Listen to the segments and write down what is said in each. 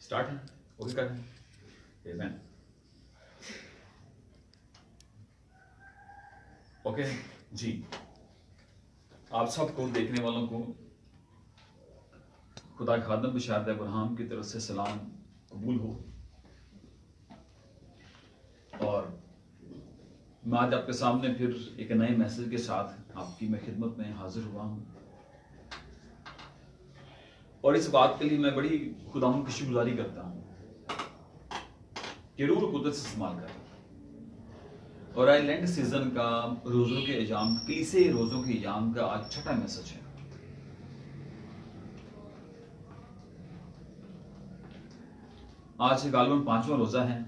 Start है, okay कर रहे हैं। ओके जी, आप सबको देखने वालों को खुदा खादम बशारत इब्राहिम की तरफ से सलाम कबूल हो। और मैं आज आपके सामने फिर एक नए मैसेज के साथ आपकी मैं खिदमत में हाजिर हुआ हूँ। और इस बात के लिए मैं बड़ी खुदावंद की शुक्रगुजारी करता हूँ कि रूह कुदरत से इस्तेमाल कर। और आज लेंट सीजन का रोजों के एजाम, तीसरे रोजों के एजाम का आज छठा मैसेज है। आज गालबन 5वां रोजा है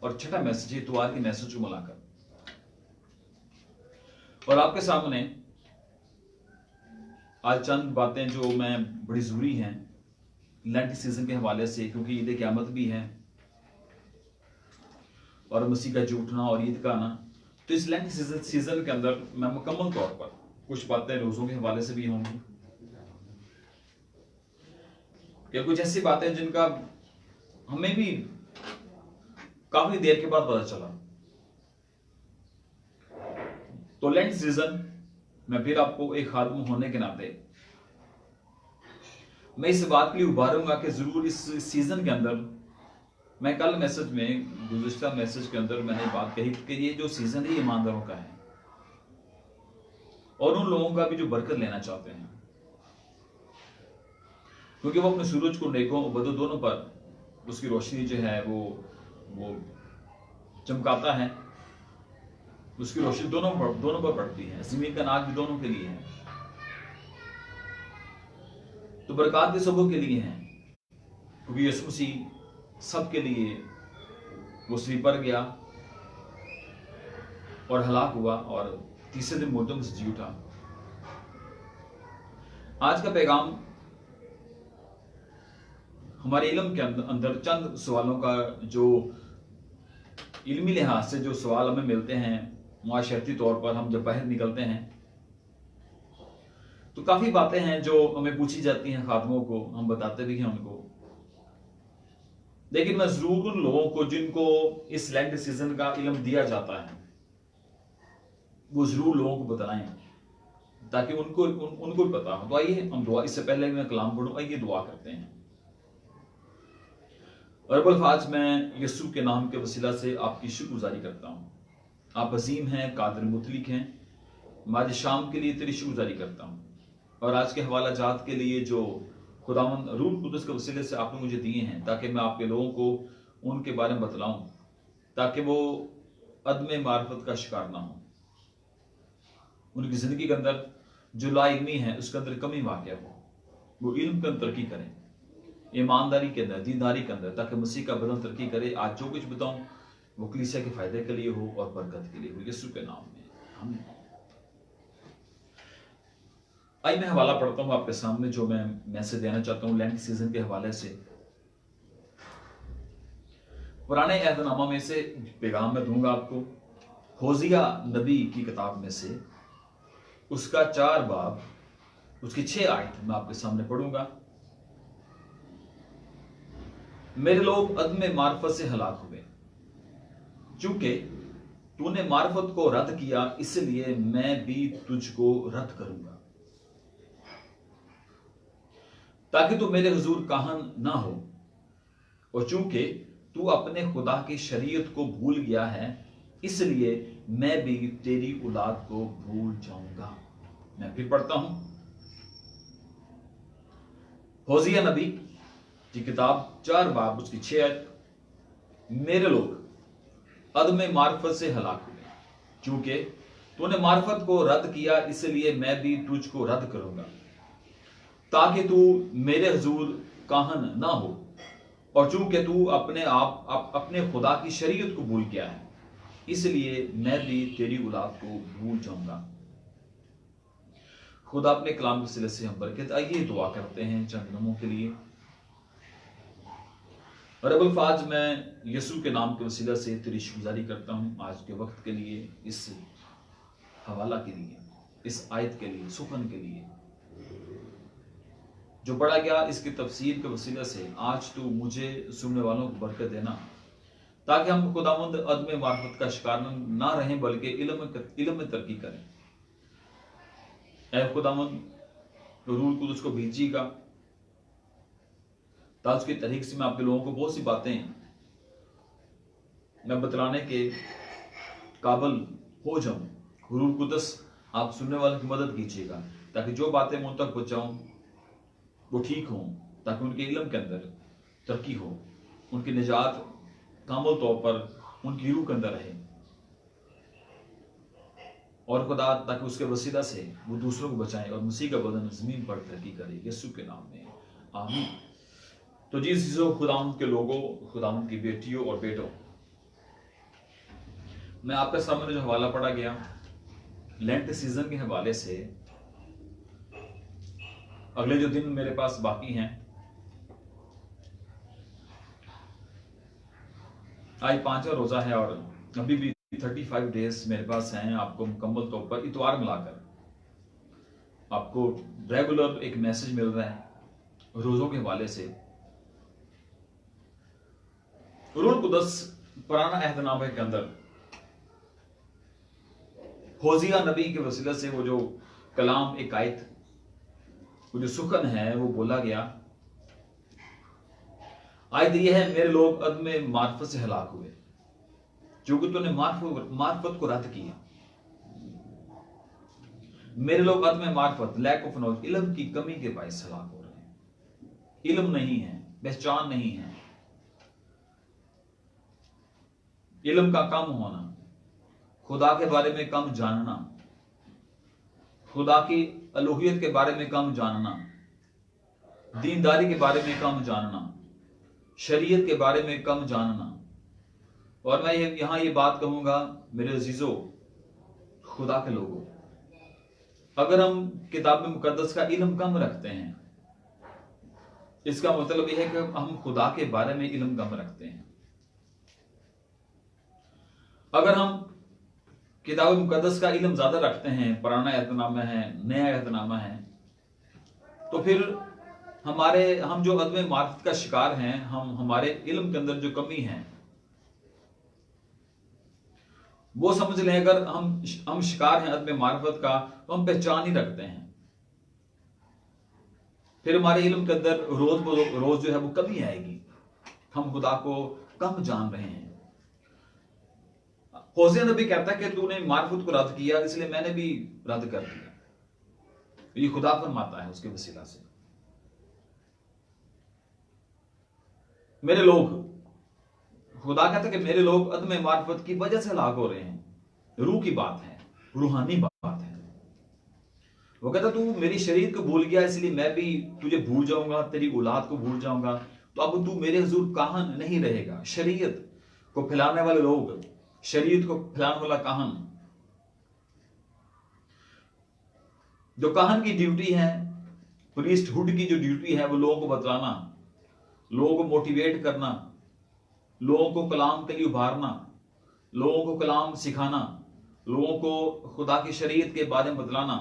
और छठा मैसेज है इतवार के मैसेज को मिलाकर। और आपके सामने आज चंद बातें जो मैं बड़ी जरूरी हैं लेंट सीजन के हवाले से, क्योंकि ईद क़यामत भी है और मसीह का उठना और ईद का आना। तो इस लेंट सीजन के अंदर मैं मुकम्मल तौर पर कुछ बातें रोजों के हवाले से भी होंगी, या कुछ ऐसी बातें जिनका हमें भी काफी देर के बाद पता चला। तो लेंट सीजन में फिर आपको एक खादिम होने के नाते मैं इस बात के लिए उभारूंगा कि जरूर इस सीजन के अंदर, मैं कल मैसेज में, गुज़िश्ता मैसेज के अंदर मैंने बात कही कि ये जो सीजन है ईमानदारों का है और उन लोगों का भी जो बरकत लेना चाहते हैं, क्योंकि वो अपने सूरज को नेकों और बदों दोनों पर उसकी रोशनी जो है वो चमकाता है। उसकी रोशनी दोनों पर पड़ती है। जमीन का अनाज भी दोनों के लिए है, तो बरकत भी सबों के लिए है, क्योंकि यीशु मसीह सबके लिए वो सलीब पर गया और हलाक हुआ और तीसरे दिन मुर्दों में से जी उठा। आज का पैगाम हमारे इल्म के अंदर चंद सवालों का, जो इल्मी लिहाज से जो सवाल हमें मिलते हैं मुआशरती तौर पर, हम जब बाहर निकलते हैं तो काफी बातें हैं जो हमें पूछी जाती हैं खादिमों को, हम बताते भी हैं उनको। लेकिन मैं जरूर उन लोगों को जिनको इस लेंट सीजन का इल्म दिया जाता है वो जरूर लोगों को बताएं, ताकि उनको भी पता हो। तो आइए हम दुआ, इससे पहले मैं कलाम पढ़ूं, आइए दुआ करते हैं। रब्बुल अल्फाज, मैं यीशु के नाम के वसीला से आपकी शुक्रगुजारी करता हूँ। आप अजीम हैं, कादिर मुतलिक हैं। मैं आज शाम के लिए तेरी शुक्रगुजारी करता हूँ और आज के हवाला जात के लिए जो खुदावंद रूह कुदस के वसीले से आपने मुझे दिए हैं, ताकि मैं आपके लोगों को उनके बारे में बतलाऊं, ताकि वो अदम मार्फत का शिकार ना हो। उनकी जिंदगी के अंदर जो लाइल्मी है उसके अंदर कमी वाक़या हो, वो इल्म के अंदर तरक्की करें, ईमानदारी के अंदर, दीनदारी के अंदर, ताकि मसीह का बदन तरक्की करे। आज जो कुछ बताऊं वो कलीसिया के फायदे के लिए हो और बरकत के लिए हो, यीशु के नाम में आमीन। आइए मैं हवाला पढ़ता हूं आपके सामने, जो मैं मैसेज देना चाहता हूं लेंट सीजन के हवाले से। पुराने अहदनामा में से पैगाम में दूंगा आपको, होजिया नबी की किताब में से उसका 4 बाब, उसकी 6 आयत मैं आपके सामने पढ़ूंगा। मेरे लोग अदम मार्फत से हलाक हुए, चूंकि तूने मार्फत को रद्द किया, इसलिए मैं भी तुझको रद्द करूंगा, ताकि तू मेरे हुजूर काहन ना हो। और चूंकि तू अपने खुदा की शरीयत को भूल गया है, इसलिए मैं भी तेरी औलाद को भूल जाऊंगा। मैं फिर पढ़ता हूं, होजिया नबी की किताब 4 बाब उसकी 6 आयत। मेरे लोग अदम मार्फत से हलाक हुए, चूंकि तूने मार्फत को रद्द किया, इसलिए मैं भी तुझको रद्द करूंगा, ताकि तू मेरे हुजूर काहन ना हो। और चूंकि तू अपने खुदा की शरीयत को भूल गया है, इसलिए मैं भी तेरी औलाद को भूल जाऊंगा। खुदा अपने कलाम के सिले से हम बरकत। आइए दुआ करते हैं चंद लम्हों के लिए। रब्बुल फाज, मैं यीशु के नाम के वसीला से तेरी शुक्रगुजारी करता हूं आज के वक्त के लिए, इस हवाला के लिए, इस आयत के लिए, सुखन के लिए, जो पढ़ा गया इसकी तफसीर के वसीले से आज तू मुझे सुनने वालों को बरकत देना, ताकि हम खुदावंद अदम मार्फत का शिकार ना रहें बल्कि इल्म में तरक्की करें। ऐ खुदावंद रूह कुदस को भेजिएगा ताकि उसके तरीके से मैं आपके लोगों को बहुत सी बातें मैं बतलाने के काबिल हो जाऊं। रूह कुदस आप सुनने वालों की मदद कीजिएगा ताकि जो बातें मैं उन तक पहुंचाऊं वो ठीक हों, ताकि उनके इल्म के अंदर तरक्की हो, उनकी निजात कामल तौर पर उनकी रूह के अंदर रहे, और खुदा ताकि उसके वसीला से वो दूसरों को बचाएं और मसीह का बदन जमीन पर तरक्की करे, यीशु के नाम में आमीन। तो जी चीजों खुदावंद के लोगों, खुदावंद की बेटियों और बेटों, मैं आपके सामने जो हवाला पढ़ा गया लेंट सीजन के हवाले से, अगले जो दिन मेरे पास बाकी हैं, आज 5वां रोजा है और अभी भी 35 डेज मेरे पास हैं। आपको मुकम्मल तौर पर इतवार मिलाकर आपको रेगुलर एक मैसेज मिल रहा है रोजों के हवाले से। रूह कुदस पुराना अहदनामे के अंदर होजिया नबी के वसीले से वो जो कलाम एक आयत, वो जो सुखन है वो बोला गया। आयत ये है, मेरे लोग अदम मार्फत से हलाक हुए क्योंकि तूने मार्फत को रद्द किया। मेरे लोग अदम मार्फत, लैक ऑफ नॉलेज, इल्म की कमी के बायस हलाक हो रहे हैं। इल्म नहीं है, पहचान नहीं है, इल्म का कम होना, खुदा के बारे में कम जानना, खुदा की अलूहियत के बारे में कम जानना, दीनदारी के बारे में कम जानना, शरीयत के बारे में कम जानना। और मैं यहां ये बात कहूंगा मेरे अजीजों, खुदा के लोगों, अगर हम किताब मुकद्दस का इल्म कम रखते हैं, इसका मतलब यह है कि हम खुदा के बारे में इल्म कम रखते हैं। अगर हम किताब मुकद्दस का इल्म ज्यादा रखते हैं, पुराना अहदनामा है, नया अहदनामा है, तो फिर हम जो अदम मार्फत का शिकार हैं, हमारे इल्म के अंदर जो कमी है वो समझ लें। अगर हम शिकार हैं अदम मार्फत का, तो हम पहचान ही रखते हैं। फिर हमारे इल्म के अंदर रोज जो है वो कमी आएगी, हम खुदा को कम जान रहे हैं। होसिया नबी कहता है कि तूने मार्फत को रद्द किया, इसलिए मैंने भी रद्द कर दिया। ये खुदा फरमाता है उसके वसीला से। मेरे लोग, खुदा कहता है कि मेरे लोग अदम मार्फत की वजह से हलाक हो रहे हैं। रूह की बात है, रूहानी बात है। वो कहता तू मेरी शरीयत को भूल गया, इसलिए मैं भी तुझे भूल जाऊंगा, तेरी औलाद को भूल जाऊंगा, तो अब तू मेरे हुजूर काहन नहीं रहेगा। शरीयत को फैलाने वाले लोग, शरीयत को फैलाने वाला काहन, जो काहन की ड्यूटी है, प्रीस्टहुड की जो ड्यूटी है, वो लोगों को बतलाना, लोगों को मोटिवेट करना, लोगों को कलाम के लिए उभारना, लोगों को कलाम सिखाना, लोगों को खुदा की शरीयत के बारे में बतलाना,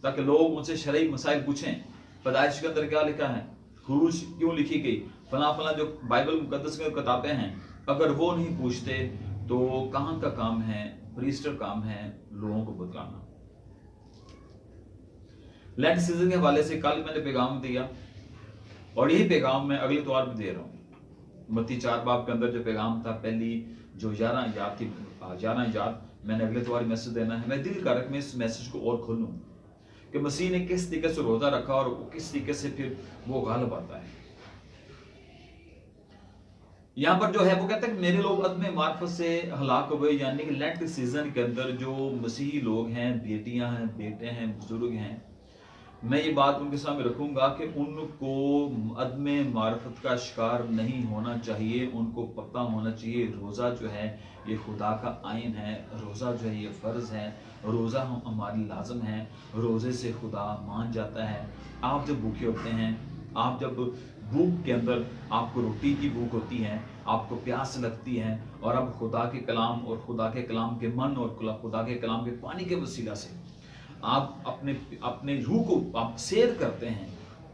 ताकि लोग उनसे शरई मसाइल पूछें। पैदाइश के अंदर क्या लिखा है, खुरूज क्यों लिखी गई, फला फला जो बाइबल मुकद्दस में किताबें हैं, अगर वो नहीं पूछते तो कहां का काम है, प्रीस्टर काम है लोगों को बतलाना। लेंट सीजन के हवाले से कल मैंने पैगाम दिया और यही पैगाम मैं अगले तौर पर दे रहा हूं। मत्ती 4 बाब के अंदर जो पैगाम था, पहली जो 11 इजात थी, 11 इजात मैंने अगले तौर मैसेज देना है। मैं दिल कर मैं इस मैसेज को और खोलूं कि मसीह ने किस तरीके से रोजा रखा और किस तरीके से फिर वो गालिब आता है। यहां पर जो है वो कहता है कि मेरे लोग अदम मार्फत से हलाक हुए, यानी कि लेंट सीजन के अंदर जो मसीही लोग हैं, बेटियां हैं, बेटे हैं, बुजुर्ग हैं, मैं ये बात उनके सामने रखूंगा कि उनको अदम मार्फत का शिकार नहीं होना चाहिए। उनको पता होना चाहिए रोज़ा जो है ये खुदा का आइन है, रोज़ा जो है ये फ़र्ज़ है, रोज़ा हमारी लाजम है, रोज़े से खुदा मान जाता है। आप जब भूखे होते हैं, आप जब भूख के अंदर आपको रोटी की भूख होती है, आपको प्यास लगती है, और अब खुदा के कलाम और खुदा के कलाम के मन और खुदा के कलाम के पानी के वसीला से आप अपने रूह को आप सैर करते हैं,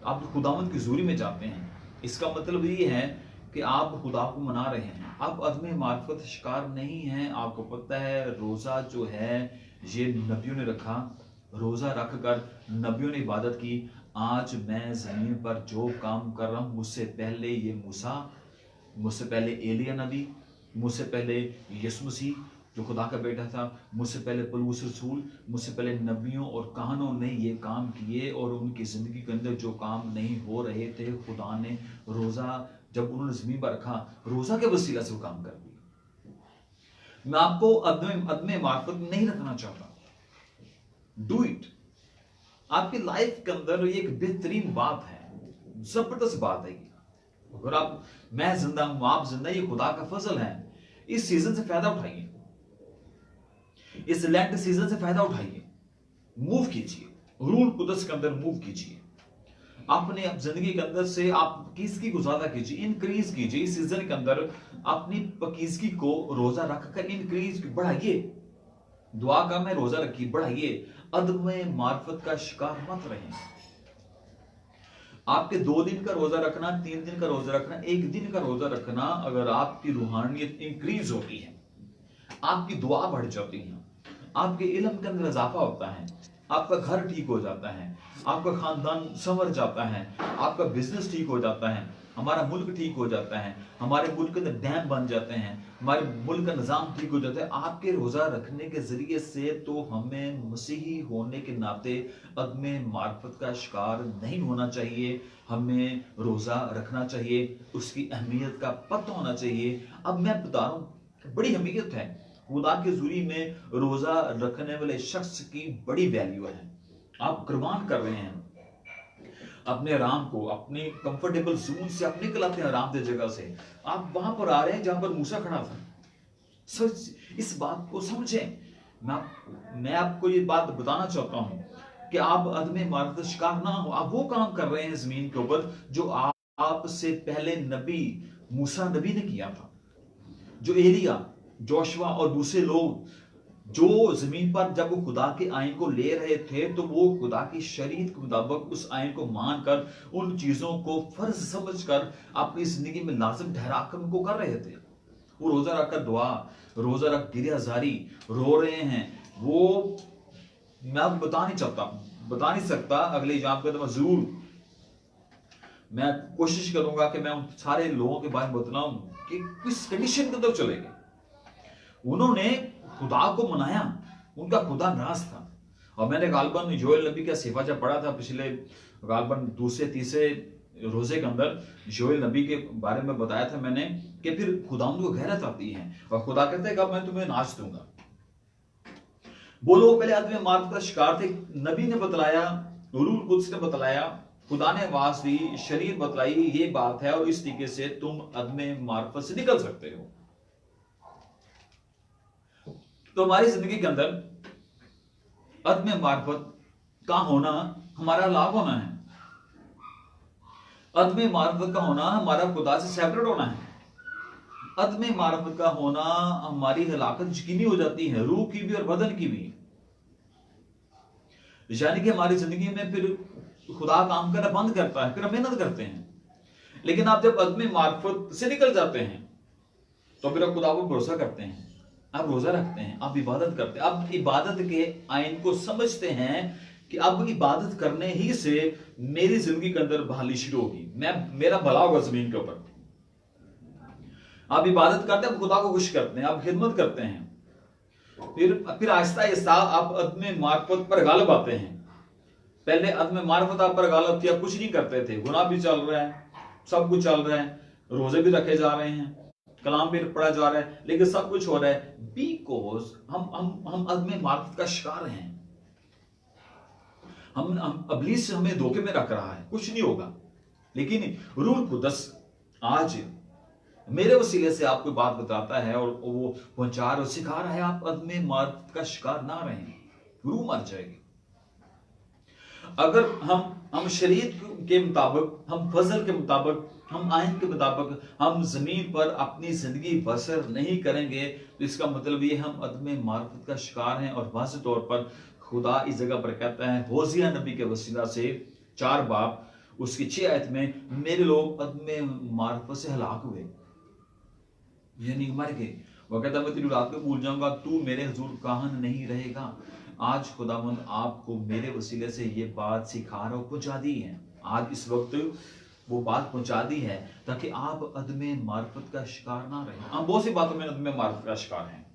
आप खुदावंद की हुजूरी में जाते हैं, इसका मतलब ये है कि आप खुदा को मना रहे हैं, आप अदम मार्फत शिकार नहीं हैं। आपको पता है रोजा जो है ये नबियों ने रखा, रोजा रख कर नबियों ने इबादत की। आज मैं जमीन पर जो काम कर रहा हूं, मुझसे पहले ये मूसा, मुझसे पहले एलिया नबी, मुझसे पहले यीशु मसीह जो खुदा का बेटा था, मुझसे पहले पौलुस रसूल, मुझसे पहले नबियों और कहानों ने ये काम किए, और उनकी जिंदगी के अंदर जो काम नहीं हो रहे थे, खुदा ने रोजा जब उन्होंने जमीन पर रखा, रोजा के वसीला से वो काम कर दिया। मैं आपको अदम मार्फत नहीं रखना चाहता, डू इट। आपकी लाइफ के अंदर ये एक बेहतरीन बात है, जबरदस्त बात है। अगर आप, मैं जिंदा हूं, आप जिंदा, ये खुदा का फजल है। इस सीजन से फायदा उठाइए, इस लेंट सीजन से फायदा उठाइए, मूव कीजिए, रूल कुदस के अंदर मूव कीजिए, अपने जिंदगी के अंदर से आप पकीजगी को ज्यादा कीजिए, इंक्रीज कीजिए। इस सीजन के अंदर अपनी पकीजगी को रोजा रखकर इंक्रीज बढ़ाइए, दुआ का में रोजा रखिए, बढ़ाइए। अदम मार्फत का शिकार मत रहें। आपके 2 दिन का रोजा रखना, 3 दिन का रोजा रखना, 1 दिन का रोजा रखना, अगर आपकी रूहानियत इंक्रीज होती है, आपकी दुआ बढ़ जाती है, आपके इल्म के अंदर इजाफा होता है, आपका घर ठीक हो जाता है, आपका खानदान संवर जाता है, आपका बिजनेस ठीक हो जाता है, हमारा मुल्क ठीक हो जाता है, हमारे मुल्क के अंदर डैम बन जाते हैं, हमारे मुल्क का निजाम ठीक हो जाता है आपके रोजा रखने के जरिए से। तो हमें मसीही होने के नाते अदम मार्फत का शिकार नहीं होना चाहिए। हमें रोजा रखना चाहिए, उसकी अहमियत का पता होना चाहिए। अब मैं बता रहा हूं, बड़ी अहमियत है खुदा के हुजूरी में, रोजा रखने वाले शख्स की बड़ी वैल्यू है। आप कुर्बान कर रहे हैं अपने आराम को, अपने कंफर्टेबल जोन से आप निकल आते हैं आरामदेह जगह से, आप वहां पर आ रहे हैं जहां पर मूसा खड़ा था। इस बात को समझें। मैं आपको ये बात बताना चाहता हूं कि आप अदम मार्फत शिकार ना हो। आप वो काम कर रहे हैं जमीन के ऊपर जो आपसे पहले नबी मूसा नबी ने किया था, जो एलिया, जोशुआ और दूसरे लोग जो जमीन पर जब वो खुदा के आयन को ले रहे थे, तो वो खुदा की शरीयत के मुताबिक उस आयन को मानकर, उन चीजों को फर्ज समझकर अपनी जिंदगी में लाजिम ठहराकर उनको कर रहे थे। वो रोजा रखकर दुआ, रोजा रख गिरियाजारी, रो रहे हैं। वो मैं आपको बता नहीं सकता। अगले एग्जाम के तो जरूर मैं कोशिश करूंगा कि मैं उन सारे लोगों के बारे में बताऊं कि किस कंडीशन के अंदर चले गए। उन्होंने खुदा को मनाया, उनका खुदा नाराज था। और मैंने गालबन योएल नबी का सिफा जब पढ़ा था पिछले गालबन दूसरे तीसरे रोजे के अंदर, योएल नबी के बारे में बताया था मैंने कि फिर खुदावंद को गैरत आती है और खुदा कहता है कि अब मैं तुम्हें नाच दूंगा। वो लोग पहले अदम मार्फत का शिकार थे। नबी ने बतलाया, रूह कुद्स ने बतलाया, खुदा ने आवाज दी, शरीयत बतलाई, ये बात है और इस तरीके से तुम अदम मार्फत से निकल सकते हो। तो हमारी जिंदगी के अंदर अदम मार्फत का होना हमारा लाभ होना है। अदम मार्फत का होना हमारा खुदा से सेपरेट होना है। अदम मार्फत का होना हमारी हलाकत यकीनी हो जाती है, रूह की भी और बदन की भी। यानी कि हमारी जिंदगी में फिर खुदा काम करना बंद करता है, फिर हम मेहनत करते हैं। लेकिन आप जब अदम मार्फत से निकल जाते हैं तो फिर आप खुदा को भरोसा करते हैं, आप रोजा रखते हैं, आप इबादत करते हैं, आप इबादत के आयन को समझते हैं कि अब इबादत करने ही से मेरी जिंदगी के अंदर बहाली शुरू होगी, मेरा भला होगा जमीन के ऊपर। आप इबादत करते हैं, आप खुदा को खुश करते हैं, आप खिदमत करते हैं। फिर आहिस्ता आहिस्ता आप अदम मार्फत पर गालिब आते हैं। पहले अदम मार्फत आप पर गालिब थी, आप कुछ नहीं करते थे, गुनाह भी चल रहा है, सब कुछ चल रहा है, रोजे भी रखे जा रहे हैं, कलाम भी पढ़ा जा रहा है, लेकिन सब कुछ हो रहा है बिकॉज हम अदम मार्फत का शिकार हैं। हम इब्लीस से हमें धोखे में रख रहा है, कुछ नहीं होगा। लेकिन रूह कुद्स आज मेरे वसीले से आपको बात बताता है और वो पहुंचा और सिखा रहा है, आप अदम मार्फत का शिकार ना रहें, रूह मर जाएगी। अगर हम शरीयत के मुताबिक, हम फजल के मुताबिक, हम आयन के मुताबिक हम जमीन पर अपनी जिंदगी बसर नहीं करेंगे, तो इसका मतलब ये हम अदम मार्फत का शिकार हैं। और वाज़ेह तौर पर खुदा इस जगह पर कहता है होसिया नबी के वसीला से 4 बाब उसकी 6 आयत में मेरे लोग अदमे मार्फत से हलाक हुए, यानी मर गए। वो कहता मैं तेरी रात को भूल जाऊंगा, तू मेरे हुजूर काहन नहीं रहेगा। आज खुदावंद आपको मेरे वसीले से ये बात सिखा रहा और पहुंचा दी है। आज इस वक्त वो बात पहुंचा दी है ताकि आप अदमे मार्फत का शिकार ना रहें। हम बहुत सी बातों में अदमे मार्फत का शिकार हैं।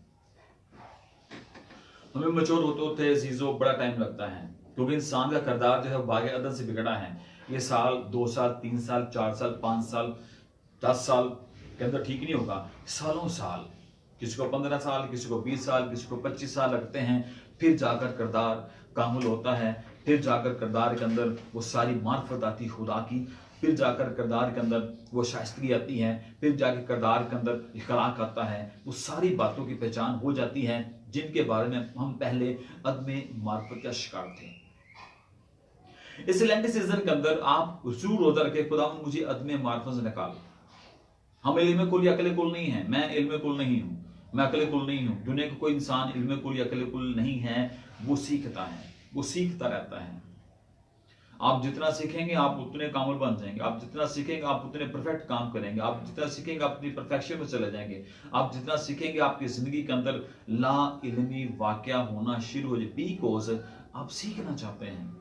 हमें मैच्योर होते होते अजीजों बड़ा टाइम लगता है, क्योंकि इंसान का किरदार जो है बागे अदल से बिगड़ा है। ये साल 2 साल 3 साल 4 साल 5 साल 10 साल के अंदर ठीक नहीं होगा, सालों साल, किसी को 15 साल, किसी को 20 साल, किसी को 25 साल लगते हैं, फिर जाकर किरदार कामुल होता है, फिर जाकर किरदार के अंदर वो सारी मार्फत आती खुदा की, फिर जाकर किरदार के अंदर वो शाइस्तगी आती है, फिर जाकर किरदार के अंदर इखलाक आता है। वो सारी बातों की पहचान हो जाती है जिनके बारे में हम पहले अदमे मार्फत का शिकार थे। इस लेंट सीजन के अंदर आप जरूर रोजा रखे, खुदा मुझे अदमे मार्फत से निकाल। हम इल्म कुल या अकल कुल नहीं है, मैं इल्म कुल नहीं हूं, मैं अकल कुल नहीं हूं। दुनिया का कोई इंसान इल्म कुल या अकल कुल नहीं है, वो सीखता है, वो सीखता रहता है। आप जितना सीखेंगे आप उतने कामिल बन जाएंगे, आप जितना सीखेंगे आप उतने परफेक्ट काम करेंगे, आप जितना सीखेंगे आप अपनी परफेक्शन में चले जाएंगे, आप जितना सीखेंगे आपकी जिंदगी के अंदर ला इल्मी वाकया होना शुरू हो जाए, बिकॉज आप सीखना चाहते हैं।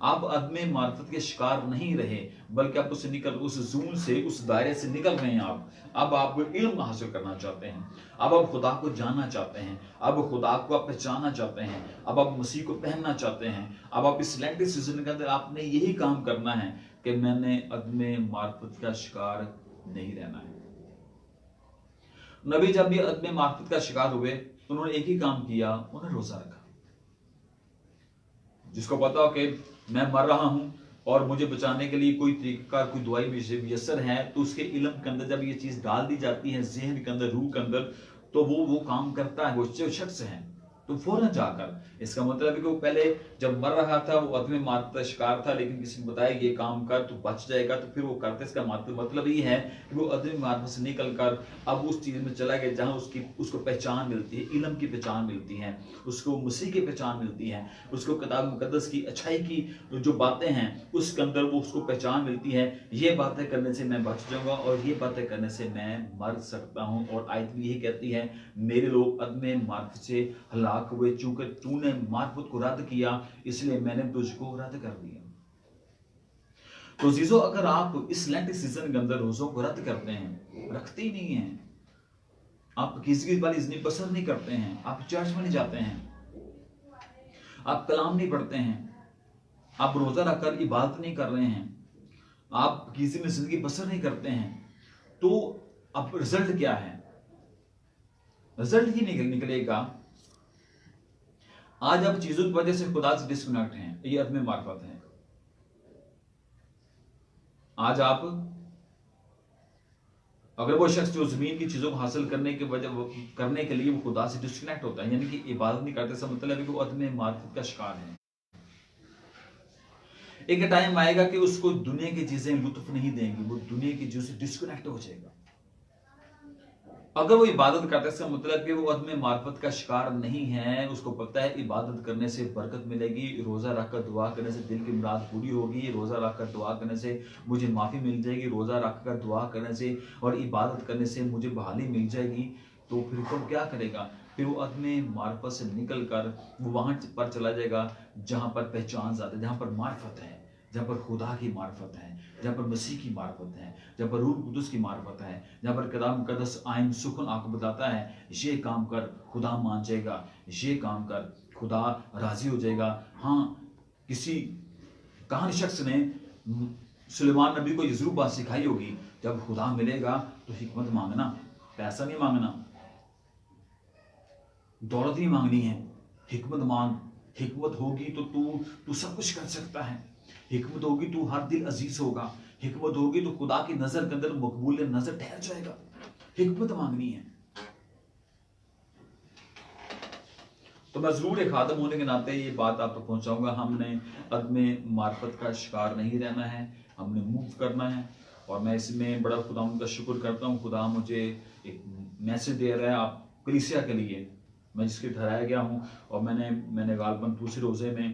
आप अदमे मार्फत के शिकार नहीं रहे, बल्कि आप उससे निकल, उस जून से, उस दायरे से निकल रहे हैं। आप इल्म हासिल करना चाहते हैं, अब आप खुदा को जानना चाहते हैं, अब खुदा को आप पहचानना चाहते हैं, अब आप मसीह को पहनना चाहते हैं। अब आप इस लेंट सीजन के अंदर आपने यही काम करना है कि मैंने अदमे मार्फत का शिकार नहीं रहना है। नबी जब भी अदमे मार्फत का शिकार हुए, उन्होंने एक ही काम किया, उन्होंने रोजा रखा। जिसको पता हो कि मैं मर रहा हूं और मुझे बचाने के लिए कोई तरीका, कोई दवाई मुयस्सर है, तो उसके इल्म के अंदर जब ये चीज डाल दी जाती है, ज़हन के अंदर, रूह के अंदर, तो वो काम करता है। वो शख्स है तो फौरन जाकर, इसका मतलब है कि वो पहले जब मर रहा था वो अदमे मार्फत का शिकार था, लेकिन किसी ने बताया ये काम कर तो बच जाएगा, तो फिर वो करते। इसका मतलब ये है कि वो अदमे मार्फत से निकल कर अब उस चीज में चला गया जहां उसको पहचान मिलती है, इल्म की पहचान मिलती है, उसको मसीह की पहचान मिलती है, उसको किताब मुकद्दस की अच्छाई की जो बातें हैं उसके अंदर वो उसको पहचान मिलती है। ये बातें करने से मैं बच जाऊंगा और ये बातें करने से मैं मर सकता हूं। और आयत भी यही कहती है, मेरे लोग अदमे मार्फत से हलाक हुए, चूंकि तूने मार्फत को रद्द किया, इसलिए मैंने तुझको रद्द कर दिया। तो जीजो, अगर आप इस लेंट सीजन के अंदर रोजों को रद्द करते हैं, रखते ही नहीं है, आप किसी वाली जिंदगी पसंद नहीं करते हैं, आप चर्च में नहीं जाते हैं, आप कलाम नहीं पढ़ते हैं, आप रोजा रखकर इबादत नहीं कर रहे हैं, आप किसी में जिंदगी बसर नहीं करते हैं, तो अब रिजल्ट क्या है? रिजल्ट ही निकलेगा आज आप चीजों की वजह से खुदा से डिस्कनेक्ट हैं, ये अदमे मार्फत है। आज आप, अगर वो शख्स जो जमीन की चीजों को हासिल करने के लिए वो खुदा से डिस्कनेक्ट होता है, यानी कि इबादत नहीं करते, इसका मतलब है कि वो अदमे मार्फत का शिकार है। एक टाइम आएगा कि उसको दुनिया की चीजें लुत्फ नहीं देंगी, वो दुनिया की चीजों से डिस्कनेक्ट हो जाएगा। अगर वो इबादत करता है, इसका मतलब कि वो अदमे मार्फत का शिकार नहीं है। उसको पता है इबादत करने से बरकत मिलेगी, रोजा रखकर दुआ करने से दिल की मुराद पूरी होगी, रोजा रखकर दुआ करने से मुझे माफी मिल जाएगी, रोजा रखकर दुआ करने से और इबादत करने से मुझे बहाली मिल जाएगी। तो फिर वो क्या करेगा? फिर वो अदमे मार्फत से निकल कर वो वहां पर चला जाएगा जहां पर पहचान जाता है, जहां पर मार्फत है, जहां पर खुदा की मार्फत है, जहां पर मसीह की मार्फत है, जहां पर रूह कुदस की मार्फत है, जहां पर किताब मुकद्दस आइन सुखन आपको बताता है ये काम कर खुदा मान जाएगा, ये काम कर खुदा राजी हो जाएगा। हाँ, किसी कहानी शख्स ने सुलेमान नबी को ये जरूर बात सिखाई होगी, जब खुदा मिलेगा तो हिकमत मांगना, पैसा नहीं मांगना, दौलत नहीं मांगनी है, हिकमत मांग। हिकमत होगी तो तू सब कुछ कर सकता है, हिकमत होगी तो हर दिल अजीज होगा, हिकमत होगी तो खुदा की नजर के अंदर मकबूल नजर ठहर जाएगा। हिकमत मांगनी है। तो मैं जरूर एक खादम होने के नाते ये बात आप तक पहुंचाऊंगा, हमने अदमे मार्फत का शिकार नहीं रहना है, हमने मूव करना है। और मैं इसमें बड़ा खुदा उनका शुक्र करता हूँ, खुदा मुझे एक मैसेज दे रहा है आप कलीसिया के लिए, मैं जिसके ठहराया गया हूँ। और मैंने गालबन दूसरे रोजे में,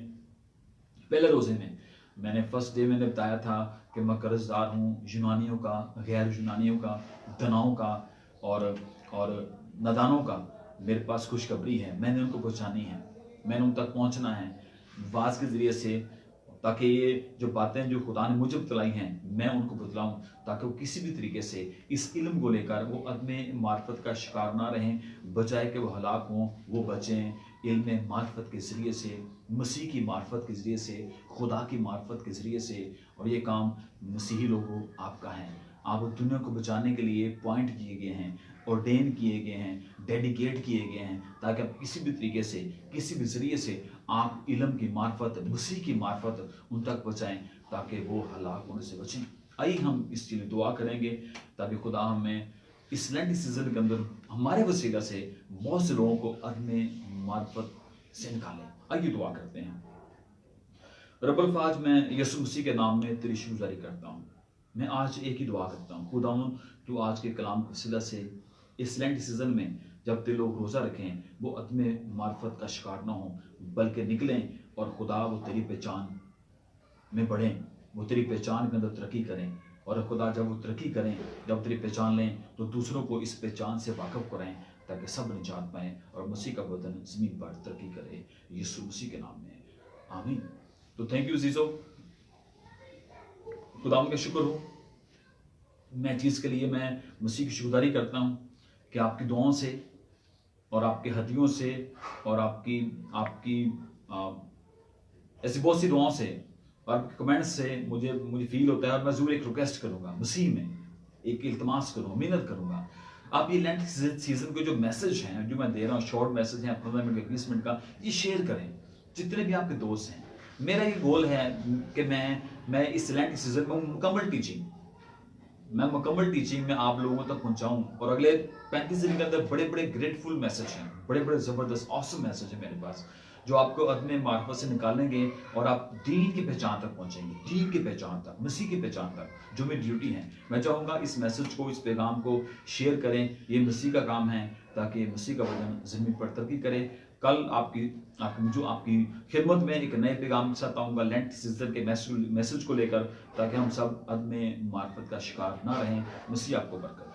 पहले रोजे में मैंने फर्स्ट डे मैंने बताया था कि मैं कर्जदार हूँ, यूनानियों का, गैर यूनानियों का, दनाओं का और नादानों का। मेरे पास खुशखबरी है, मैंने उनको पहुँचानी है, मैंने उन तक पहुँचना है वाज के ज़रिए से, ताकि ये जो बातें जो खुदा ने मुझे बतलाई हैं मैं उनको बतलाऊं, ताकि वो किसी भी तरीके से इस इल्म को लेकर वो अदम मार्फत का शिकार ना रहें, बजाय कि वो हलाक हों, वो बचें इल्म मार्फत के ज़रिए से, मसीह की मार्फत के ज़रिए से, खुदा की मार्फत के ज़रिए से। और ये काम मसीही लोगों आपका है। आप दुनिया को बचाने के लिए पॉइंट किए गए हैं, ऑर्डेन किए गए हैं, डेडिकेट किए गए हैं, ताकि आप किसी भी तरीके से, किसी भी ज़रिए से आप इल्म की मार्फत, मसीह की मार्फत उन तक पहुँचाएं, ताकि वो हलाक होने से बचें। आइए हम इसके लिए दुआ करेंगे, ताकि खुदा हमें इस लेंट सीजन के अंदर हमारे वसीला से बहुत से लोगों को अदम मार्फत से निकालें। आइए दुआ करते हैं। रब्बुल फाज, मैं यीशु मसीह के नाम में तेरी शुक्रगुजारी करता हूँ। मैं आज एक ही दुआ करता हूँ, खुदावंद तू आज के कलाम के वसीला से इस लेंट सीजन में जब ते लोग रोज़ा रखें वो अदम मार्फत का शिकार ना हो, बल्कि निकलें और खुदा वो तेरी पहचान में बढ़ें, वो तेरी पहचान के अंदर तरक्की करें। और खुदा जब वो तरक्की करें, जब तेरी पहचान लें, तो दूसरों को इस पहचान से वाकफ कराएं, ताकि सब निजात पाएं और मसीह का वतन ज़मीन पर तरक्की करे, यीशु मसीह के नाम में, आमीन। तो थैंक यू जीजो, खुदा का शुक्र हो। मैं चीज़ के लिए मैं मसीह की शुक्रगुजारी करता हूँ कि आपकी दुआओं से और आपके हदियों से और आपकी आपकी ऐसी बहुत सी दुआओं से और आपके कमेंट्स से मुझे फील होता है। और मैं ज़रूर एक रिक्वेस्ट करूँगा, मसीह में एक इल्तमास करूँगा, मिन्नत करूँगा, आप ये लेंट सीजन के जो मैसेज हैं जो मैं दे रहा हूँ, शॉर्ट मैसेज हैं 15 मिनट का, 20 मिनट का, ये शेयर करें जितने भी आपके दोस्त हैं। मेरा ये गोल है कि मैं इस लेंट सीजन में मुकम्मल टीचिंग में आप लोगों तक पहुंचाऊं। और अगले 35 दिन के अंदर बड़े बड़े ग्रेटफुल मैसेज हैं, बड़े बड़े ज़बरदस्त ऑसम मैसेज है मेरे पास, जो आपको अदम मार्फत से निकालेंगे और आप दीन की पहचान तक पहुंचेंगे, दीन की पहचान तक, मसीह की पहचान तक, जो मेरी ड्यूटी है। मैं चाहूँगा इस मैसेज को, इस पैगाम को शेयर करें, ये मसीह का काम है, ताकि मसीह का वजन ज़मीन पर तरक्की करे। कल आपकी खिदमत में एक नए पैगाम के साथ आऊँगा लेंट सीजन के मैसेज को लेकर, ताकि हम सब अदम मार्फत का शिकार ना रहें। मसीह आपको बरकत।